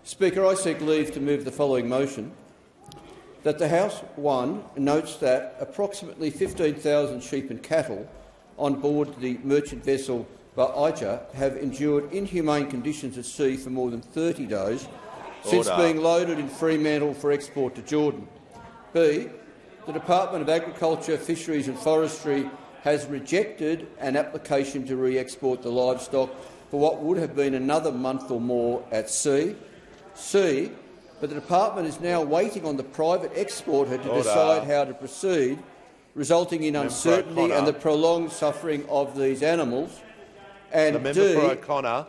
Speaker, I seek leave to move the following motion, that the House 1 notes that approximately 15,000 sheep and cattle on board the merchant vessel Bahijah have endured inhumane conditions at sea for more than 30 days since being loaded in Fremantle for export to Jordan. B. The Department of Agriculture, Fisheries and Forestry has rejected an application to re-export the livestock for what would have been another month or more at sea. C. But the department is now waiting on the private exporter to decide how to proceed, resulting in uncertainty and the prolonged suffering of these animals. And the member for O'Connor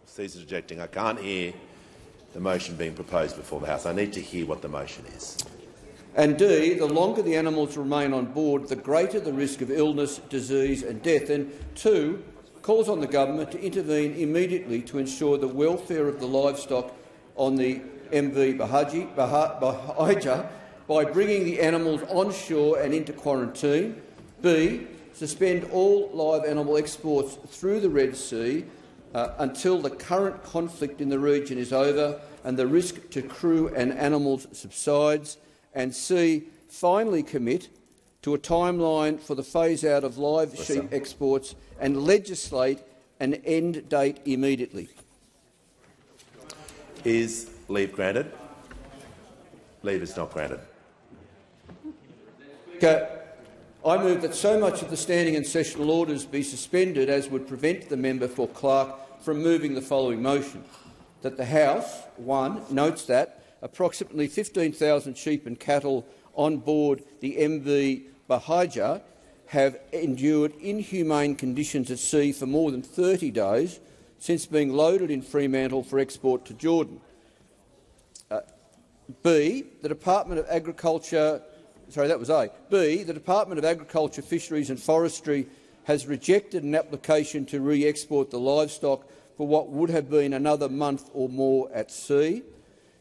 ceases rejecting. I can't hear the motion being proposed before the House. I need to hear what the motion is. And D, the longer the animals remain on board, the greater the risk of illness, disease and death. And 2, calls on the government to intervene immediately to ensure the welfare of the livestock on the MV Bahijah by bringing the animals onshore and into quarantine. B, suspend all live animal exports through the Red Sea until the current conflict in the region is over and the risk to crew and animals subsides. And C, finally commit to a timeline for the phase-out of live sheep exports and legislate an end date immediately. Is leave granted? Leave is not granted. I move that so much of the standing and sessional orders be suspended as would prevent the member for Clark from moving the following motion, that the House 1 notes that approximately 15,000 sheep and cattle on board the MV Bahijah have endured inhumane conditions at sea for more than 30 days since being loaded in Fremantle for export to Jordan. B, the Department of Agriculture B, the Department of Agriculture, Fisheries and Forestry has rejected an application to re-export the livestock for what would have been another month or more at sea.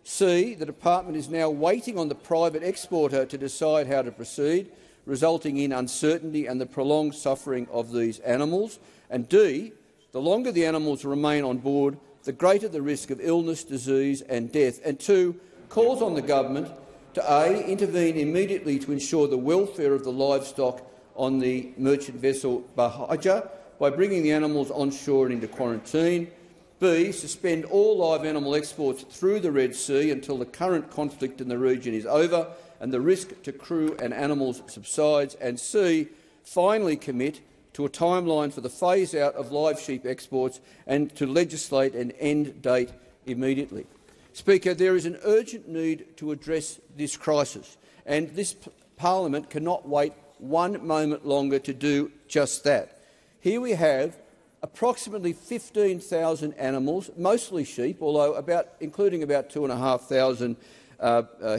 C, the department is now waiting on the private exporter to decide how to proceed, resulting in uncertainty and the prolonged suffering of these animals. And D, the longer the animals remain on board, the greater the risk of illness, disease and death. And 2, calls on the government to A, intervene immediately to ensure the welfare of the livestock on the merchant vessel Bahijah by bringing the animals onshore and into quarantine. B, suspend all live animal exports through the Red Sea until the current conflict in the region is over and the risk to crew and animals subsides. And C, finally commit to a timeline for the phase-out of live sheep exports and to legislate an end date immediately. Speaker, there is an urgent need to address this crisis, and this parliament cannot wait one moment longer to do just that. Here we have approximately 15,000 animals, mostly sheep, although including about 2,500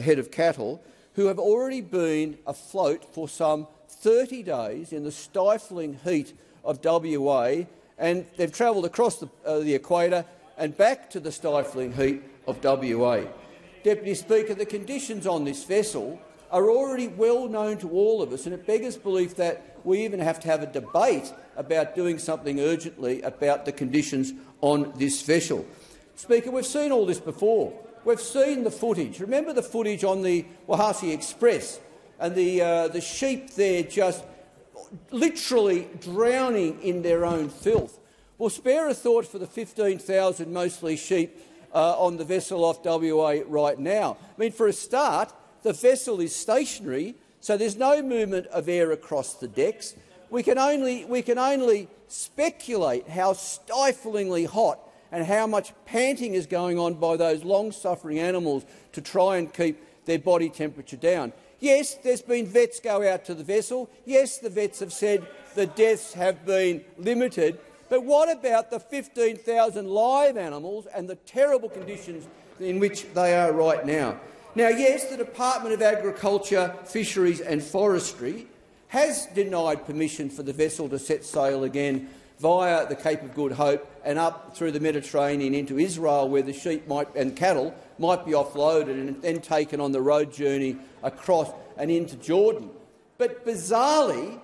head of cattle, who have already been afloat for some 30 days in the stifling heat of WA, and they've travelled across the equator and back to the stifling heat of WA. Deputy Speaker, the conditions on this vessel are already well known to all of us, and it beggars belief that we even have to have a debate about doing something urgently about the conditions on this vessel. Speaker, we've seen all this before. We've seen the footage. Remember the footage on the Wahasi Express and the sheep there just literally drowning in their own filth. Well, spare a thought for the 15,000 mostly sheep on the vessel off WA right now. I mean, for a start, the vessel is stationary, so there's no movement of air across the decks. We can only speculate how stiflingly hot and how much panting is going on by those long-suffering animals to try and keep their body temperature down. Yes, there's been vets go out to the vessel. Yes, the vets have said the deaths have been limited. But what about the 15,000 live animals and the terrible conditions in which they are right now? Now, yes, the Department of Agriculture, Fisheries and Forestry has denied permission for the vessel to set sail again via the Cape of Good Hope and up through the Mediterranean into Israel, where the sheep and cattle might be offloaded and then taken on the road journey across and into Jordan. But bizarrely,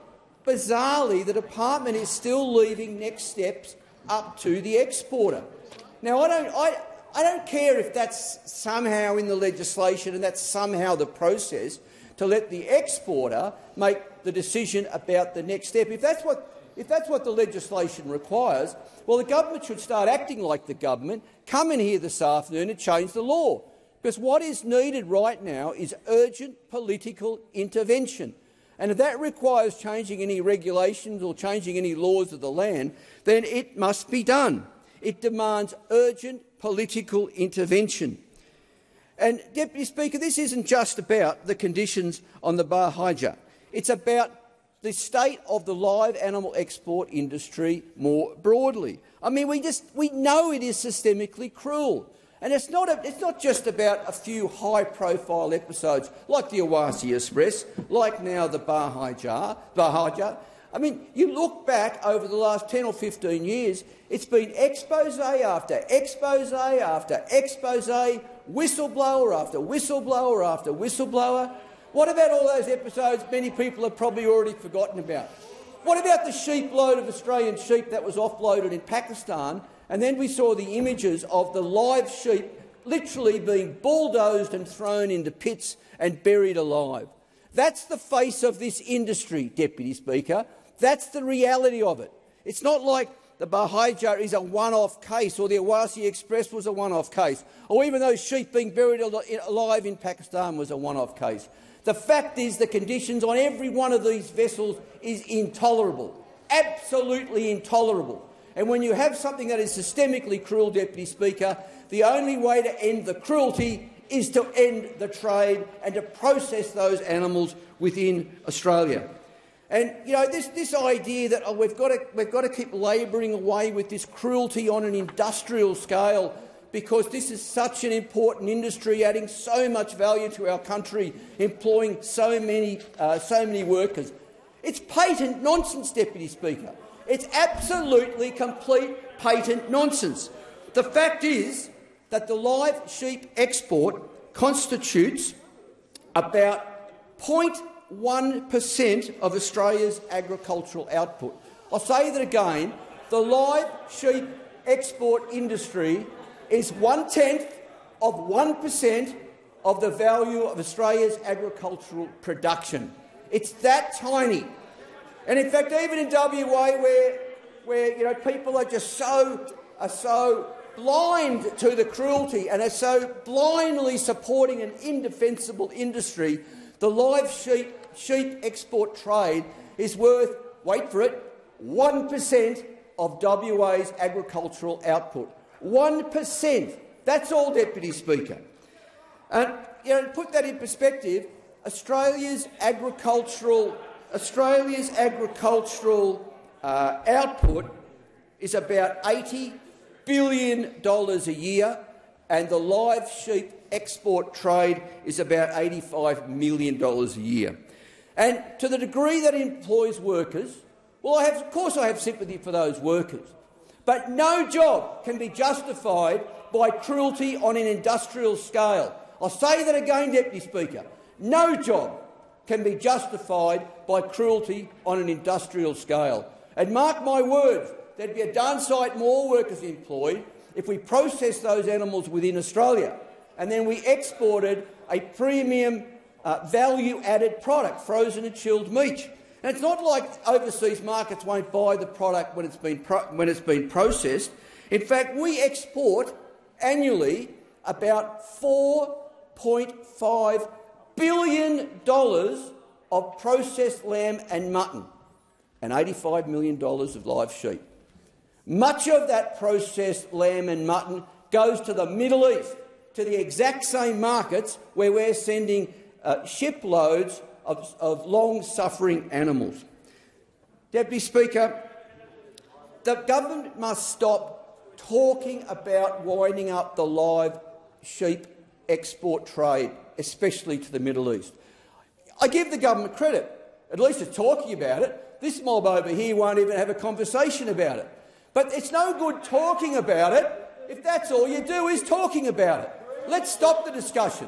the department is still leaving next steps up to the exporter. Now, I don't care if that's somehow in the legislation and that's somehow the process to let the exporter make the decision about the next step. If that's what the legislation requires, well, the government should start acting like the government, come in here this afternoon and change the law. Because what is needed right now is urgent political intervention. And if that requires changing any regulations or changing any laws of the land, then it must be done. It demands urgent political intervention. And, Deputy Speaker, this isn't just about the conditions on the Bahijah. It's about the state of the live animal export industry more broadly. I mean, we know it is systemically cruel. And it's not just about a few high-profile episodes like the Awasi Express, like now the Bahijah. I mean, you look back over the last 10 or 15 years, it's been expose after expose after expose, whistleblower after whistleblower after whistleblower. What about all those episodes many people have probably already forgotten about? What about the sheep load of Australian sheep that was offloaded in Pakistan? And then we saw the images of the live sheep literally being bulldozed and thrown into pits and buried alive. That's the face of this industry, Deputy Speaker. That's the reality of it. It's not like the Bahijah is a one-off case or the Awasi Express was a one-off case, or even those sheep being buried alive in Pakistan was a one-off case. The fact is the conditions on every one of these vessels is intolerable, absolutely intolerable. And when you have something that is systemically cruel, Deputy Speaker, the only way to end the cruelty is to end the trade and to process those animals within Australia. And you know this idea that we've got to keep labouring away with this cruelty on an industrial scale because this is such an important industry, adding so much value to our country, employing so many workers. It's patent nonsense, Deputy Speaker. It's absolutely complete patent nonsense. The fact is that the live sheep export constitutes about 0.1% of Australia's agricultural output. I'll say that again. The live sheep export industry is 0.1% of the value of Australia's agricultural production. It's that tiny. And in fact, even in WA, where people are just so blind to the cruelty and are so blindly supporting an indefensible industry, the live sheep export trade is worth, wait for it, 1% of WA's agricultural output. 1%. That's all, Deputy Speaker. And to put that in perspective, Australia's agricultural output is about $80 billion a year, and the live sheep export trade is about $85 million a year. And to the degree that it employs workers, well, of course I have sympathy for those workers, but no job can be justified by cruelty on an industrial scale. I'll say that again, Deputy Speaker. No job can be justified by cruelty on an industrial scale. And mark my words, there'd be a darn sight more workers employed if we processed those animals within Australia and then we exported a premium value-added product, frozen and chilled meat. And it's not like overseas markets won't buy the product when it's been processed. In fact, we export annually about $4.5 billion of processed lamb and mutton and $85 million of live sheep. Much of that processed lamb and mutton goes to the Middle East, to the exact same markets where we're sending shiploads of long-suffering animals. Deputy Speaker, the government must stop talking about winding up the live sheep export trade, especially to the Middle East. I give the government credit. At least it's talking about it. This mob over here won't even have a conversation about it. But it's no good talking about it if that's all you do is talking about it. Let's stop the discussion.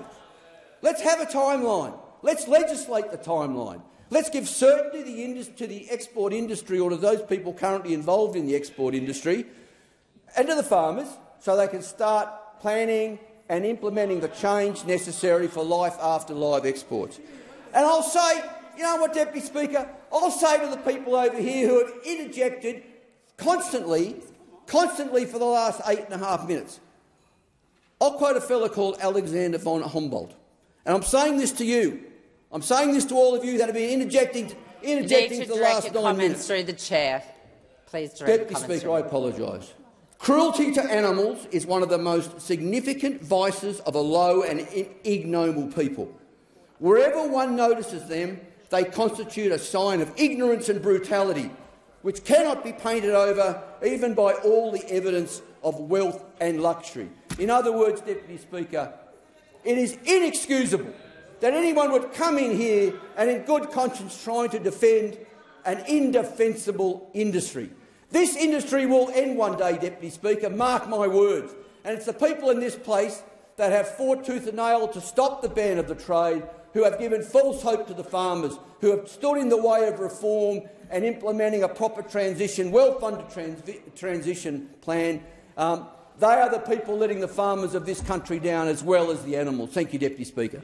Let's have a timeline. Let's legislate the timeline. Let's give certainty to the export industry or to those people currently involved in the export industry and to the farmers so they can start planning and implementing the change necessary for life after live exports. And I'll say, you know what, Deputy Speaker, I'll say to the people over here who have interjected constantly for the last 8.5 minutes, I'll quote a fellow called Alexander von Humboldt. And I'm saying this to you. I'm saying this to all of you that have been interjecting for the last 9 minutes. Through the chair. Please direct Deputy Speaker, I apologise. Cruelty to animals is one of the most significant vices of a low and ignoble people. Wherever one notices them, they constitute a sign of ignorance and brutality, which cannot be painted over even by all the evidence of wealth and luxury. In other words, Deputy Speaker, it is inexcusable that anyone would come in here and in good conscience try to defend an indefensible industry. This industry will end one day, Deputy Speaker, mark my words. And it's the people in this place that have fought tooth and nail to stop the ban of the trade, who have given false hope to the farmers, who have stood in the way of reform and implementing a proper transition, well-funded transition plan. They are the people letting the farmers of this country down as well as the animals. Thank you, Deputy Speaker.